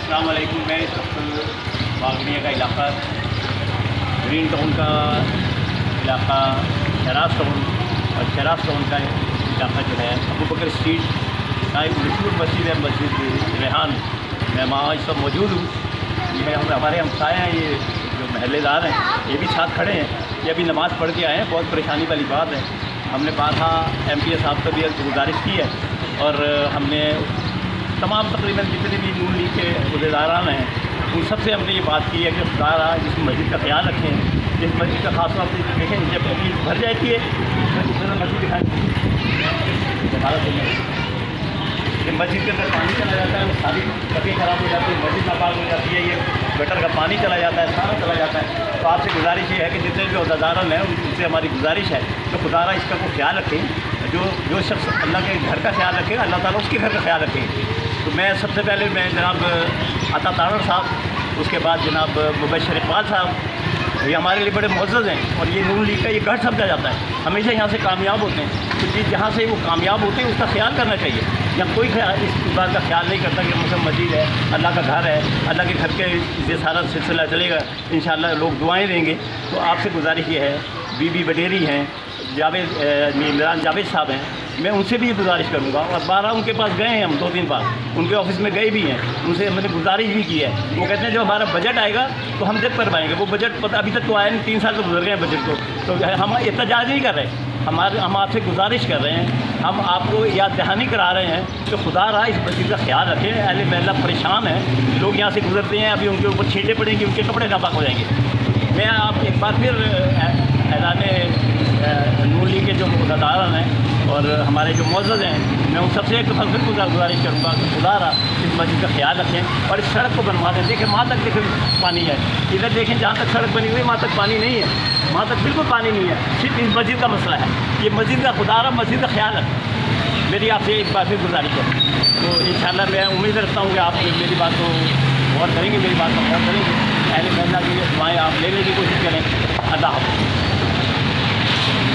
अस्सलाम वालेकुम। मैं इस वक्त बागड़िया का इलाका, ग्रीन टाउन का इलाका, शराज टाउन और शराज टाउन का इलाका जो है अबू बकर स्ट्रीट का एक मशहूर मस्जिद है, मस्जिद रेहान। मैं वहाँ इस वक्त मौजूद हूँ। ये हमारे हमसाए हैं, ये जो महल्लेदार हैं ये भी साथ खड़े हैं। ये अभी नमाज़ पढ़ के आए हैं। बहुत परेशानी वाली बात है। हमने बारहा MPA साहब से भी गुजारिश की है और हमने तमाम तकरीबन जितने भी नून लीग के अहदेदारान हैं उन सबसे हमने ये बात की है कि खुदा इस मस्जिद का ख्याल रखें। इस मस्जिद का खास तौर पर देखें, जब अभी भर जाती है मस्जिद दिखाएँ, मस्जिद के अंदर पानी चला जाता है, वो सारी सभी ख़राब हो जाती है, मस्जिद नापाक हो जाती है, ये गटर का पानी चला जाता है, सारा चला जाता है। तो आपसे गुजारिश ये है कि जितने भी अहदेदारान हैं उनसे हमारी गुजारिश है तो खुदारा इसका को ख्याल रखें। जो शख्स अल्लाह के घर का ख्याल रखेगा, अल्लाह ताला उसके घर का ख्याल रखें। तो मैं सबसे पहले जनाब अता तारड़ साहब, उसके बाद जनाब मुबशर इकबाल साहब, ये हमारे लिए बड़े मुअज़्ज़ज़ हैं और ये नून लीग का ये गढ़ समझा जाता है। हमेशा यहाँ से कामयाब होते हैं, तो जहाँ से वो कामयाब होते हैं उसका ख्याल करना चाहिए। यहाँ कोई इस बात का ख्याल नहीं करता कि मतलब मस्जिद है, अल्लाह का घर है, अल्लाह के घर के ये सारा सिलसिला चलेगा, इंशाअल्लाह लोग दुआएँ देंगे। तो आपसे गुजारिश ये है, बीबी वडेरी हैं, इमरान जावेद साहब हैं, मैं उनसे भी ये गुजारिश करूँगा। और 12 उनके पास गए हैं हम 2-3 बार, उनके ऑफिस में गए भी हैं, उनसे हमने गुजारिश भी की है। वो कहते हैं जब हमारा बजट आएगा तो हम जब कर पाएंगे। वो बजट पता अभी तक तो आया नहीं, 3 साल तो गुजर गए हैं बजट को, तो हम एहतजाज नहीं कर रहे। हम आपसे गुजारिश कर रहे हैं, हम आपको याद दहानी करा रहे हैं कि खुदा रहा इस मस्जिद का ख्याल रखें। अहले महल्ला परेशान है, लोग यहाँ से गुजरते हैं, अभी उनके ऊपर छींटे पड़ेंगे, उनके कपड़े नापाक हो जाएंगे। मैं आप एक बार फिर ऐलान नून लीग के जो अहदेदार हैं और हमारे जो मुअज़्ज़ज़ हैं, मैं उन सबसे एक फिर गुजारिश करूँगा कि खुदा रहा इस मस्जिद का ख्याल रखें और इस सड़क को बनवा दें। देखें वहाँ तक देखें पानी है, इधर देखें जहाँ तक सड़क बनी हुई वहाँ तक पानी नहीं है, वहाँ तक बिल्कुल पानी नहीं है। सिर्फ इस मस्जिद का मसला है। ये मस्जिद का खुदा रहा मस्जिद का ख्याल रखें, मेरी आपसे एक बार फिर गुजारिश है। तो इंशाअल्लाह मैं उम्मीद रखता हूँ कि आप मेरी बात को गौर करेंगे, मेरी बात को गौर करेंगे। अहले महल्ला की दुआएँ आप लेने की कोशिश करें। अल्लाह हाफ़िज़।